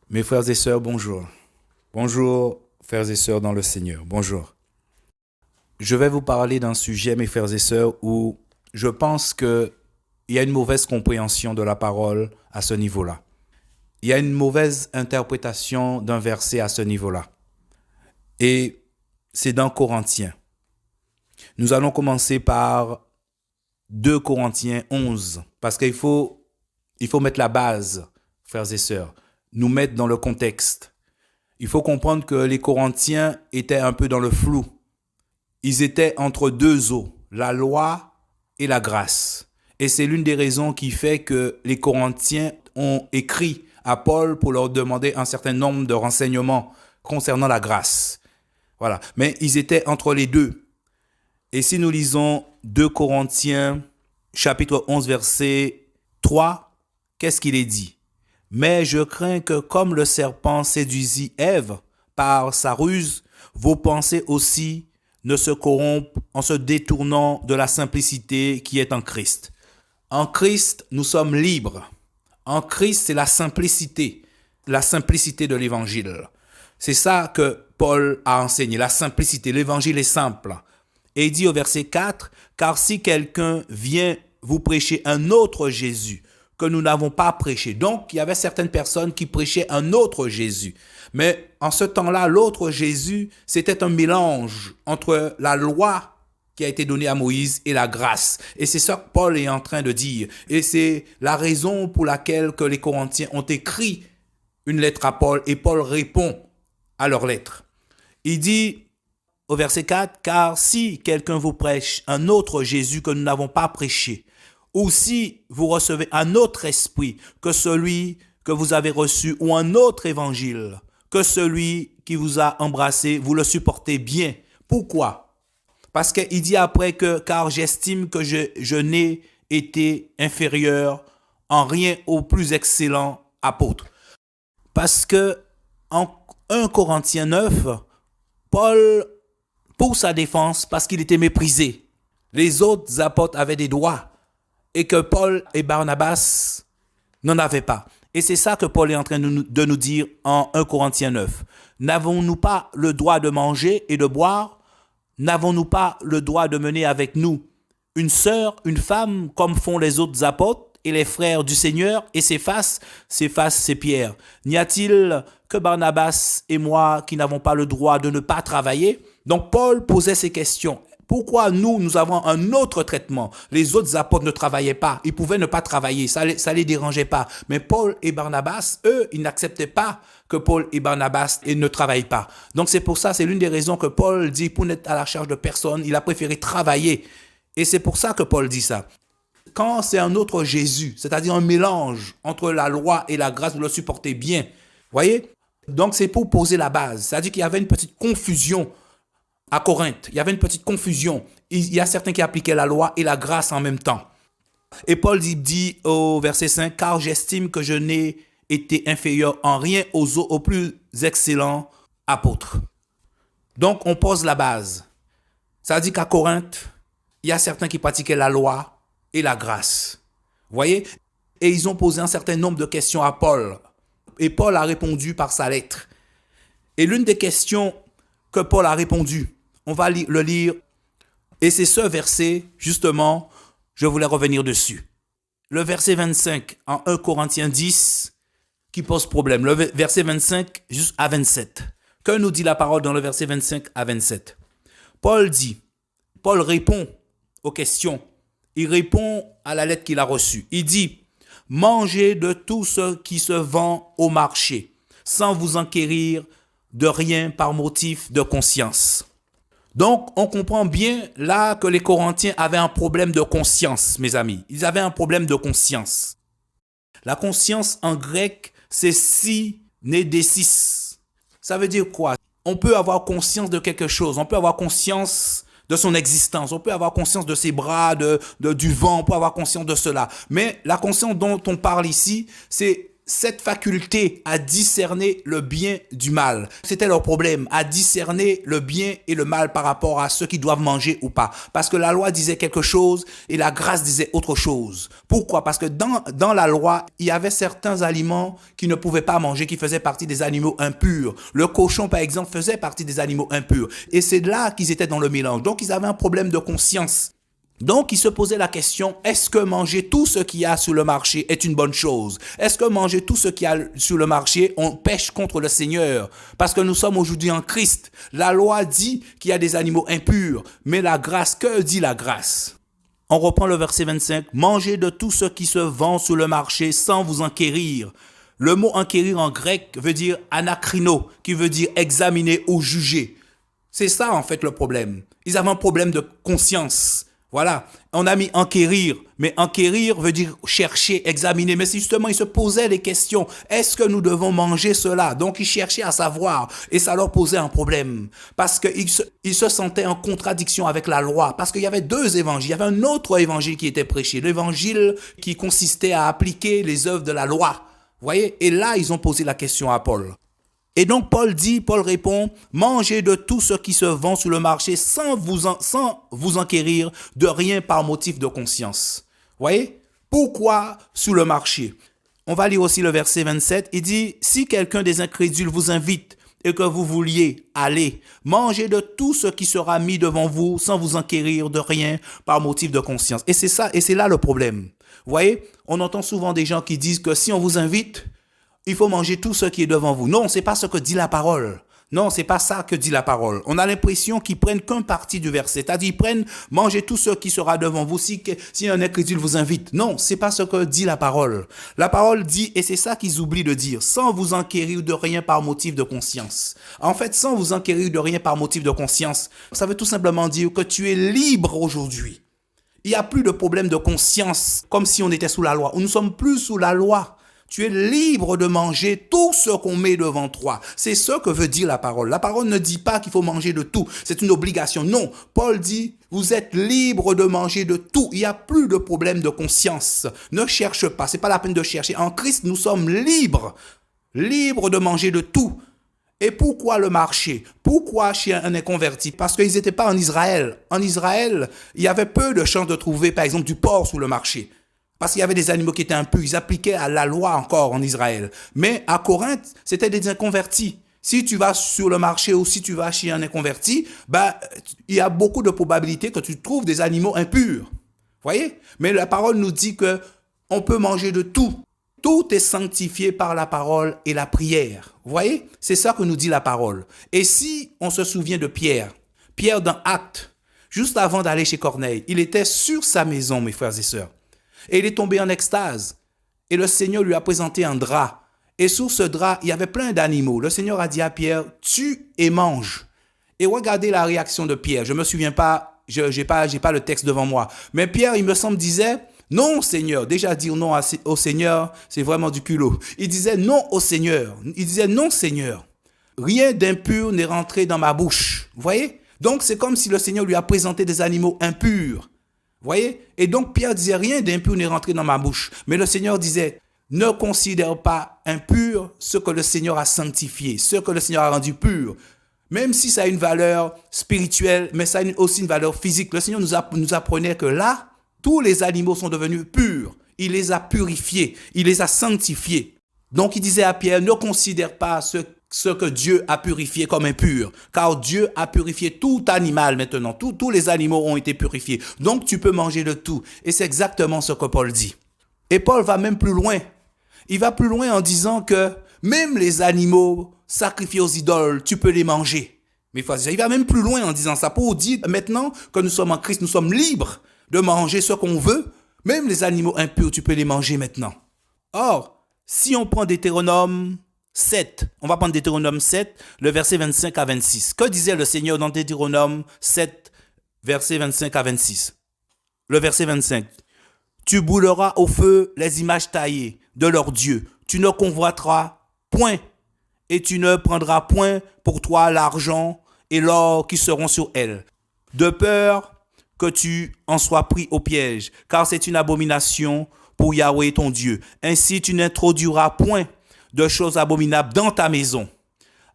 Mes frères et sœurs, bonjour. Bonjour, frères et sœurs dans le Seigneur. Bonjour. Je vais vous parler d'un sujet, mes frères et sœurs, où je pense qu'il y a une mauvaise compréhension de la parole à ce niveau-là. Il y a une mauvaise interprétation d'un verset à ce niveau-là. Et c'est dans Corinthiens. Nous allons commencer par 2 Corinthiens 11, parce qu'il faut mettre la base, frères et sœurs, nous mettre dans le contexte. Il faut comprendre que les Corinthiens étaient un peu dans le flou. Ils étaient entre deux eaux, la loi et la grâce. Et c'est l'une des raisons qui fait que les Corinthiens ont écrit à Paul pour leur demander un certain nombre de renseignements concernant la grâce. Voilà. Mais ils étaient entre les deux. Et si nous lisons 2 Corinthiens, chapitre 11, verset 3, qu'est-ce qu'il est dit? Mais je crains que comme le serpent séduisit Ève par sa ruse, vos pensées aussi ne se corrompent en se détournant de la simplicité qui est en Christ. En Christ, nous sommes libres. En Christ, c'est la simplicité de l'évangile. C'est ça que Paul a enseigné, la simplicité. L'évangile est simple. Et il dit au verset 4, « Car si quelqu'un vient vous prêcher un autre Jésus, que nous n'avons pas prêché. » Donc, il y avait certaines personnes qui prêchaient un autre Jésus. Mais en ce temps-là, l'autre Jésus, c'était un mélange entre la loi qui a été donnée à Moïse et la grâce. Et c'est ça que Paul est en train de dire. Et c'est la raison pour laquelle que les Corinthiens ont écrit une lettre à Paul et Paul répond à leur lettre. Il dit au verset 4, « Car si quelqu'un vous prêche un autre Jésus que nous n'avons pas prêché, ou si vous recevez un autre esprit que celui que vous avez reçu, ou un autre évangile que celui qui vous a embrassé, vous le supportez bien. » Pourquoi? Parce qu'il dit après que, car j'estime que je n'ai été inférieur en rien au plus excellent apôtre. Parce que en 1 Corinthiens 9, Paul, pour sa défense, parce qu'il était méprisé, les autres apôtres avaient des droits, et que Paul et Barnabas n'en avaient pas. Et c'est ça que Paul est en train de nous dire en 1 Corinthiens 9. N'avons-nous pas le droit de manger et de boire? N'avons-nous pas le droit de mener avec nous une sœur, une femme, comme font les autres apôtres et les frères du Seigneur? Et Céphas, c'est Pierre. N'y a-t-il que Barnabas et moi qui n'avons pas le droit de ne pas travailler? Donc Paul posait ces questions. Pourquoi nous avons un autre traitement? Les autres apôtres ne travaillaient pas. Ils pouvaient ne pas travailler. Ça les dérangeait pas. Mais Paul et Barnabas, eux, ils n'acceptaient pas que Paul et Barnabas ne travaillent pas. Donc c'est pour ça, c'est l'une des raisons que Paul dit, pour n'être à la charge de personne, il a préféré travailler. Et c'est pour ça que Paul dit ça. Quand c'est un autre Jésus, c'est-à-dire un mélange entre la loi et la grâce, vous le supportez bien. Voyez? Donc c'est pour poser la base. C'est-à-dire qu'il y avait une petite confusion à Corinthe, il y avait une petite confusion. Il y a certains qui appliquaient la loi et la grâce en même temps. Et Paul dit au verset 5, « Car j'estime que je n'ai été inférieur en rien aux plus excellents apôtres. » Donc, on pose la base. Ça dit qu'à Corinthe, il y a certains qui pratiquaient la loi et la grâce. Vous voyez? Et ils ont posé un certain nombre de questions à Paul. Et Paul a répondu par sa lettre. Et l'une des questions que Paul a répondu, on va le lire. Et c'est ce verset, justement, je voulais revenir dessus. Le verset 25 en 1 Corinthiens 10 qui pose problème. Le verset 25 à 27. Que nous dit la parole dans le verset 25 à 27? Paul répond aux questions. Il répond à la lettre qu'il a reçue. Il dit, « Mangez de tout ce qui se vend au marché, sans vous enquérir de rien par motif de conscience. » Donc, on comprend bien là que les Corinthiens avaient un problème de conscience, mes amis. Ils avaient un problème de conscience. La conscience en grec, c'est synédesis. Ça veut dire quoi? On peut avoir conscience de quelque chose. On peut avoir conscience de son existence. On peut avoir conscience de ses bras, du vent. On peut avoir conscience de cela. Mais la conscience dont on parle ici, c'est cette faculté à discerner le bien du mal. C'était leur problème, à discerner le bien et le mal par rapport à ceux qui doivent manger ou pas. Parce que la loi disait quelque chose et la grâce disait autre chose. Pourquoi? Parce que dans la loi, il y avait certains aliments qui ne pouvaient pas manger, qui faisaient partie des animaux impurs. Le cochon, par exemple, faisait partie des animaux impurs. Et c'est là qu'ils étaient dans le mélange. Donc, ils avaient un problème de conscience. Donc, il se posait la question, est-ce que manger tout ce qu'il y a sur le marché est une bonne chose? Est-ce que manger tout ce qu'il y a sur le marché, on pêche contre le Seigneur? Parce que nous sommes aujourd'hui en Christ. La loi dit qu'il y a des animaux impurs, mais la grâce, que dit la grâce? On reprend le verset 25. Mangez de tout ce qui se vend sur le marché sans vous enquérir. Le mot enquérir en grec veut dire anakrino, qui veut dire examiner ou juger. C'est ça en fait le problème. Ils avaient un problème de conscience. Voilà, on a mis enquérir, mais enquérir veut dire chercher, examiner. Mais c'est justement, ils se posaient des questions. Est-ce que nous devons manger cela? Donc, ils cherchaient à savoir et ça leur posait un problème parce qu'ils se sentaient en contradiction avec la loi. Parce qu'il y avait deux évangiles. Il y avait un autre évangile qui était prêché, l'évangile qui consistait à appliquer les œuvres de la loi. Vous voyez? Et là, ils ont posé la question à Paul. Et donc Paul répond, mangez de tout ce qui se vend sur le marché sans vous enquérir de rien par motif de conscience. Voyez? Pourquoi sur le marché? On va lire aussi le verset 27. Il dit, si quelqu'un des incrédules vous invite et que vous vouliez aller, mangez de tout ce qui sera mis devant vous sans vous enquérir de rien par motif de conscience. Et c'est ça, et c'est là le problème. Voyez? On entend souvent des gens qui disent que si on vous invite, il faut manger tout ce qui est devant vous. Non, c'est pas ce que dit la parole. Non, c'est pas ça que dit la parole. On a l'impression qu'ils prennent qu'un parti du verset. C'est-à-dire, ils prennent manger tout ce qui sera devant vous si un incrédule vous invite. Non, c'est pas ce que dit la parole. La parole dit, et c'est ça qu'ils oublient de dire, sans vous enquérir de rien par motif de conscience. En fait, sans vous enquérir de rien par motif de conscience, ça veut tout simplement dire que tu es libre aujourd'hui. Il n'y a plus de problème de conscience, comme si on était sous la loi. Nous ne sommes plus sous la loi. Tu es libre de manger tout ce qu'on met devant toi. C'est ce que veut dire la parole. La parole ne dit pas qu'il faut manger de tout. C'est une obligation. Non. Paul dit, vous êtes libre de manger de tout. Il n'y a plus de problème de conscience. Ne cherche pas. C'est pas la peine de chercher. En Christ, nous sommes libres. Libres de manger de tout. Et pourquoi le marché? Pourquoi chez un inconverti? Parce qu'ils n'étaient pas en Israël. En Israël, il y avait peu de chances de trouver, par exemple, du porc sur le marché. Parce qu'il y avait des animaux qui étaient impurs. Ils appliquaient à la loi encore en Israël. Mais à Corinthe, c'était des inconvertis. Si tu vas sur le marché ou si tu vas chez un inconverti, il y a beaucoup de probabilités que tu trouves des animaux impurs. Voyez? Mais la parole nous dit que on peut manger de tout. Tout est sanctifié par la parole et la prière. Vous voyez? C'est ça que nous dit la parole. Et si on se souvient de Pierre dans Actes, juste avant d'aller chez Corneille, il était sur sa maison, mes frères et sœurs. Et il est tombé en extase. Et le Seigneur lui a présenté un drap. Et sur ce drap, il y avait plein d'animaux. Le Seigneur a dit à Pierre, tue et mange. Et regardez la réaction de Pierre. Je me souviens pas, j'ai pas le texte devant moi. Mais Pierre, il me semble, disait, non Seigneur. Déjà dire non au Seigneur, c'est vraiment du culot. Il disait non au Seigneur. Il disait non Seigneur. Rien d'impur n'est rentré dans ma bouche. Vous voyez? Donc c'est comme si le Seigneur lui a présenté des animaux impurs. Voyez? Et donc Pierre disait, rien d'impur n'est rentré dans ma bouche. Mais le Seigneur disait, ne considère pas impur ce que le Seigneur a sanctifié, ce que le Seigneur a rendu pur. Même si ça a une valeur spirituelle, mais ça a aussi une valeur physique. Le Seigneur nous apprenait que là, tous les animaux sont devenus purs. Il les a purifiés, il les a sanctifiés. Donc il disait à Pierre, ne considère pas ce que Dieu a purifié comme impur. Car Dieu a purifié tout animal maintenant. Tous les animaux ont été purifiés. Donc tu peux manger de tout. Et c'est exactement ce que Paul dit. Et Paul va même plus loin. Il va plus loin en disant que même les animaux sacrifiés aux idoles, tu peux les manger. Mais il va même plus loin en disant ça pour dire maintenant que nous sommes en Christ, nous sommes libres de manger ce qu'on veut. Même les animaux impurs, tu peux les manger maintenant. Or, si on prend Deutéronome 7, on va prendre Deutéronome 7, le verset 25 à 26. Que disait le Seigneur dans Deutéronome 7, verset 25 à 26? Le verset 25. Tu brûleras au feu les images taillées de leurs dieux. Tu ne convoiteras point et tu ne prendras point pour toi l'argent et l'or qui seront sur elles, de peur que tu en sois pris au piège, car c'est une abomination pour Yahweh ton Dieu. Ainsi, tu n'introduiras point de choses abominables dans ta maison,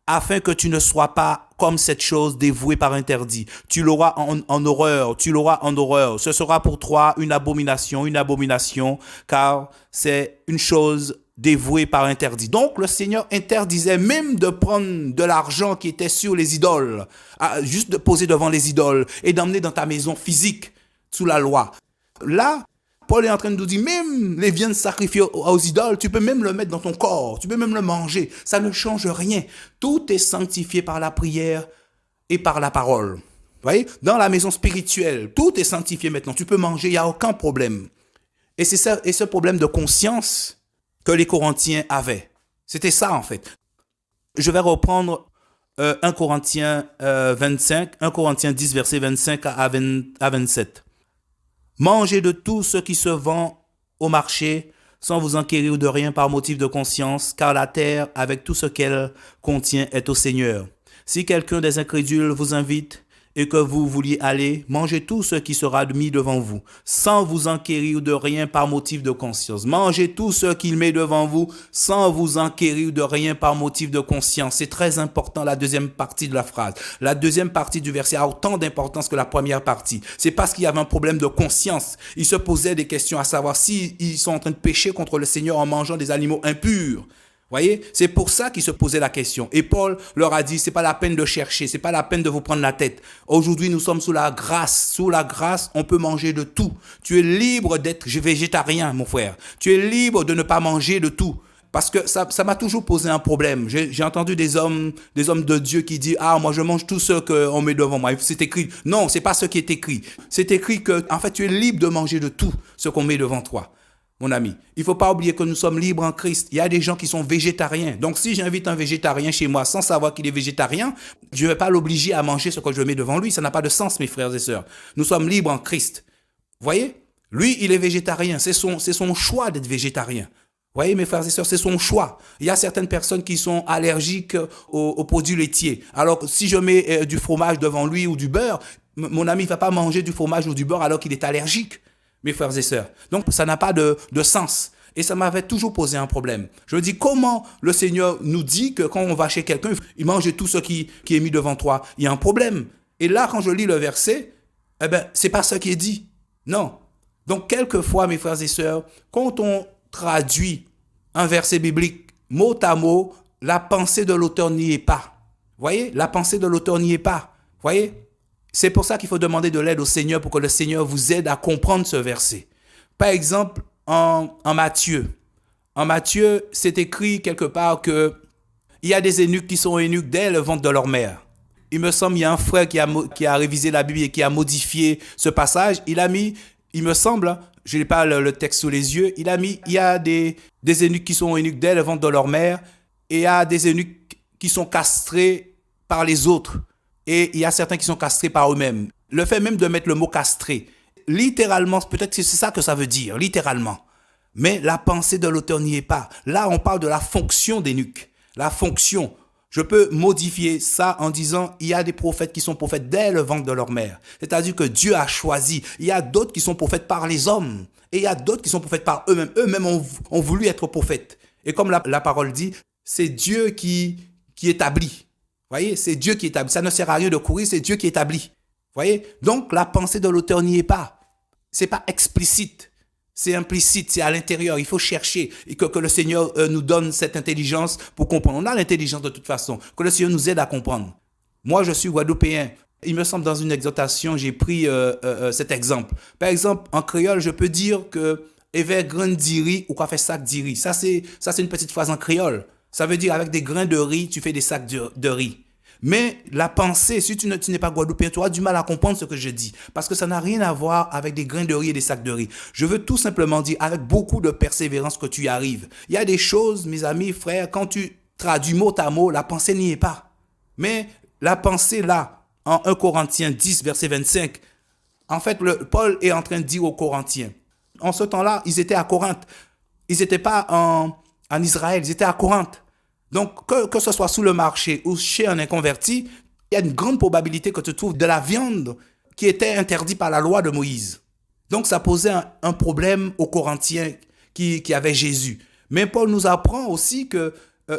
afin que tu ne sois pas comme cette chose dévouée par interdit. Tu l'auras en horreur, tu l'auras en horreur. Ce sera pour toi une abomination, car c'est une chose dévouée par interdit. Donc, le Seigneur interdisait même de prendre de l'argent qui était sur les idoles, juste de poser devant les idoles et d'emmener dans ta maison physique sous la loi. Là, Paul est en train de nous dire, même les viandes sacrifiées aux idoles, tu peux même le mettre dans ton corps, tu peux même le manger. Ça ne change rien. Tout est sanctifié par la prière et par la parole. Vous voyez, dans la maison spirituelle, tout est sanctifié maintenant. Tu peux manger, il n'y a aucun problème. Et c'est ça, et ce problème de conscience que les Corinthiens avaient. C'était ça, en fait. Je vais reprendre 1 Corinthiens 25, 1 Corinthiens 10, versets 25 à 27. Mangez de tout ce qui se vend au marché, sans vous enquérir de rien par motif de conscience, car la terre, avec tout ce qu'elle contient, est au Seigneur. Si quelqu'un des incrédules vous invite et que vous vouliez aller, mangez tout ce qui sera mis devant vous, sans vous enquérir de rien par motif de conscience. Mangez tout ce qu'il met devant vous, sans vous enquérir de rien par motif de conscience. C'est très important, la deuxième partie de la phrase. La deuxième partie du verset a autant d'importance que la première partie. C'est parce qu'il y avait un problème de conscience. Ils se posaient des questions à savoir s'ils sont en train de pécher contre le Seigneur en mangeant des animaux impurs. Voyez, c'est pour ça qu'ils se posaient la question. Et Paul leur a dit, c'est pas la peine de chercher, c'est pas la peine de vous prendre la tête. Aujourd'hui, nous sommes sous la grâce. Sous la grâce, on peut manger de tout. Tu es libre d'être végétarien, mon frère. Tu es libre de ne pas manger de tout. Parce que ça m'a toujours posé un problème. J'ai entendu des hommes de Dieu qui disent, ah, moi je mange tout ce qu'on met devant moi. C'est écrit. Non, c'est pas ce qui est écrit. C'est écrit que, en fait, tu es libre de manger de tout ce qu'on met devant toi. Mon ami, il ne faut pas oublier que nous sommes libres en Christ. Il y a des gens qui sont végétariens. Donc, si j'invite un végétarien chez moi sans savoir qu'il est végétarien, je ne vais pas l'obliger à manger ce que je mets devant lui. Ça n'a pas de sens, mes frères et sœurs. Nous sommes libres en Christ. Vous voyez? Lui, il est végétarien. C'est son choix d'être végétarien. Vous voyez, mes frères et sœurs, c'est son choix. Il y a certaines personnes qui sont allergiques aux produits laitiers. Alors, si je mets du fromage devant lui ou du beurre, mon ami ne va pas manger du fromage ou du beurre alors qu'il est allergique. Mes frères et sœurs. Donc, ça n'a pas de sens. Et ça m'avait toujours posé un problème. Je me dis, comment le Seigneur nous dit que quand on va chez quelqu'un, il mange tout ce qui est mis devant toi. Il y a un problème. Et là, quand je lis le verset, eh ben, c'est pas ce qui est dit. Non. Donc, quelquefois, mes frères et sœurs, quand on traduit un verset biblique mot à mot, la pensée de l'auteur n'y est pas. Voyez? La pensée de l'auteur n'y est pas. Voyez? C'est pour ça qu'il faut demander de l'aide au Seigneur pour que le Seigneur vous aide à comprendre ce verset. Par exemple, en Matthieu. En Matthieu, c'est écrit quelque part que il y a des eunuques qui sont eunuques dès le ventre de leur mère. Il me semble, il y a un frère qui a révisé la Bible et qui a modifié ce passage. Il a mis, il me semble, je n'ai pas le texte sous les yeux, il y a des eunuques qui sont eunuques dès le ventre de leur mère et il y a des eunuques qui sont castrés par les autres. Et il y a certains qui sont castrés par eux-mêmes. Le fait même de mettre le mot castré, littéralement, peut-être que c'est ça que ça veut dire, littéralement. Mais la pensée de l'auteur n'y est pas. Là, on parle de la fonction des eunuques. La fonction. Je peux modifier ça en disant, il y a des prophètes qui sont prophètes dès le ventre de leur mère. C'est-à-dire que Dieu a choisi. Il y a d'autres qui sont prophètes par les hommes. Et il y a d'autres qui sont prophètes par eux-mêmes. Eux-mêmes ont voulu être prophètes. Et comme la parole dit, c'est Dieu qui établit. Voyez, c'est Dieu qui établit. Ça ne sert à rien de courir, c'est Dieu qui établit. Voyez, donc la pensée de l'auteur n'y est pas. C'est pas explicite, c'est implicite, c'est à l'intérieur. Il faut chercher et que le Seigneur nous donne cette intelligence pour comprendre. On a l'intelligence de toute façon, que le Seigneur nous aide à comprendre. Moi, je suis guadeloupéen. Il me semble dans une exhortation, j'ai pris cet exemple. Par exemple, en créole, je peux dire que avec grain diri ou quoi fait sac diri. Ça c'est une petite phrase en créole. Ça veut dire avec des grains de riz, tu fais des sacs de riz. Mais la pensée, si tu n'es pas guadeloupéen, tu auras du mal à comprendre ce que je dis. Parce que ça n'a rien à voir avec des grains de riz et des sacs de riz. Je veux tout simplement dire, avec beaucoup de persévérance, que tu y arrives. Il y a des choses, mes amis, frères, quand tu traduis mot à mot, la pensée n'y est pas. Mais la pensée là, en 1 Corinthiens 10, verset 25, en fait, Paul est en train de dire aux Corinthiens. En ce temps-là, ils étaient à Corinthe. Ils n'étaient pas en Israël, ils étaient à Corinthe. Donc, que ce soit sous le marché ou chez un inconverti, il y a une grande probabilité que tu trouves de la viande qui était interdite par la loi de Moïse. Donc, ça posait un problème aux Corinthiens qui avaient Jésus. Mais Paul nous apprend aussi que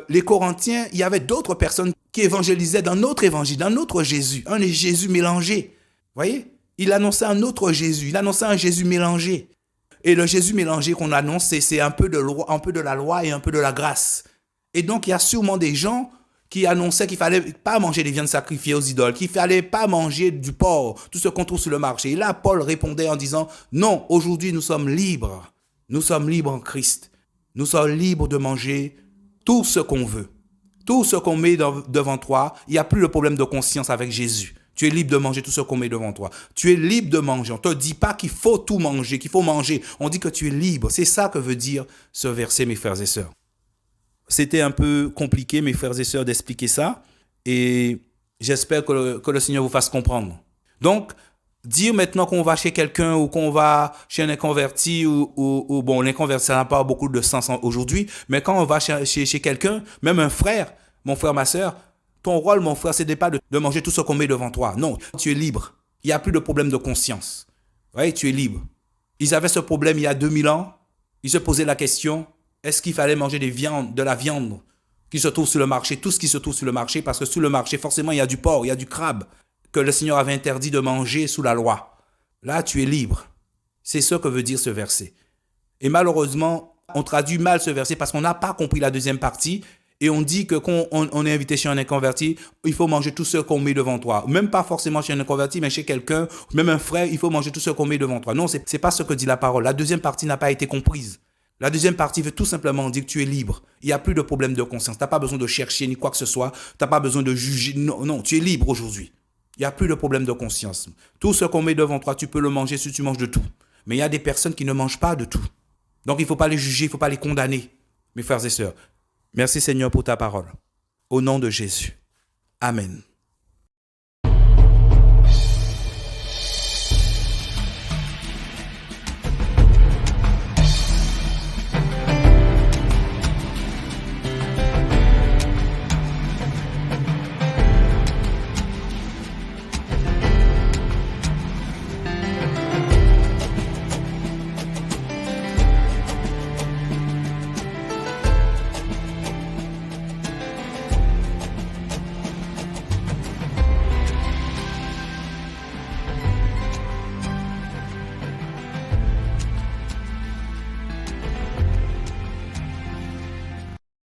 les Corinthiens, il y avait d'autres personnes qui évangélisaient dans notre évangile, dans notre Jésus, un Jésus mélangé. Vous voyez? Il annonçait un autre Jésus, il annonçait un Jésus mélangé. Et le Jésus mélangé qu'on annonce, c'est un peu de la loi et un peu de la grâce. Et donc, il y a sûrement des gens qui annonçaient qu'il ne fallait pas manger des viandes sacrifiées aux idoles, qu'il ne fallait pas manger du porc, tout ce qu'on trouve sur le marché. Et là, Paul répondait en disant, non, aujourd'hui, nous sommes libres. Nous sommes libres en Christ. Nous sommes libres de manger tout ce qu'on veut. Tout ce qu'on met devant toi, il n'y a plus le problème de conscience avec Jésus. Tu es libre de manger tout ce qu'on met devant toi. Tu es libre de manger. On ne te dit pas qu'il faut tout manger, qu'il faut manger. On dit que tu es libre. C'est ça que veut dire ce verset, mes frères et sœurs. C'était un peu compliqué, mes frères et sœurs, d'expliquer ça. Et j'espère que le Seigneur vous fasse comprendre. Donc, dire maintenant qu'on va chez quelqu'un ou qu'on va chez un inconverti ou bon, l'inconverti, ça n'a pas beaucoup de sens aujourd'hui. Mais quand on va chez quelqu'un, même un frère, mon frère, ma sœur, ton rôle, mon frère, ce n'est pas de manger tout ce qu'on met devant toi. Non, tu es libre. Il n'y a plus de problème de conscience. Oui, tu es libre. Ils avaient ce problème il y a 2000 ans. Ils se posaient la question, est-ce qu'il fallait manger de la viande qui se trouve sur le marché, tout ce qui se trouve sur le marché, parce que sur le marché, forcément, il y a du porc, il y a du crabe, que le Seigneur avait interdit de manger sous la loi. Là, tu es libre. C'est ce que veut dire ce verset. Et malheureusement, on traduit mal ce verset parce qu'on n'a pas compris la deuxième partie. Et on dit que quand on est invité chez un inconverti, il faut manger tout ce qu'on met devant toi. Même pas forcément chez un inconverti, mais chez quelqu'un, même un frère, il faut manger tout ce qu'on met devant toi. Non, c'est pas ce que dit la parole. La deuxième partie n'a pas été comprise. La deuxième partie veut tout simplement dire que tu es libre. Il n'y a plus de problème de conscience. Tu n'as pas besoin de chercher ni quoi que ce soit. Tu n'as pas besoin de juger. Non, non, tu es libre aujourd'hui. Il n'y a plus de problème de conscience. Tout ce qu'on met devant toi, tu peux le manger si tu manges de tout. Mais il y a des personnes qui ne mangent pas de tout. Donc il ne faut pas les juger, il ne faut pas les condamner, mes frères et sœurs. Merci Seigneur pour ta parole. Au nom de Jésus. Amen.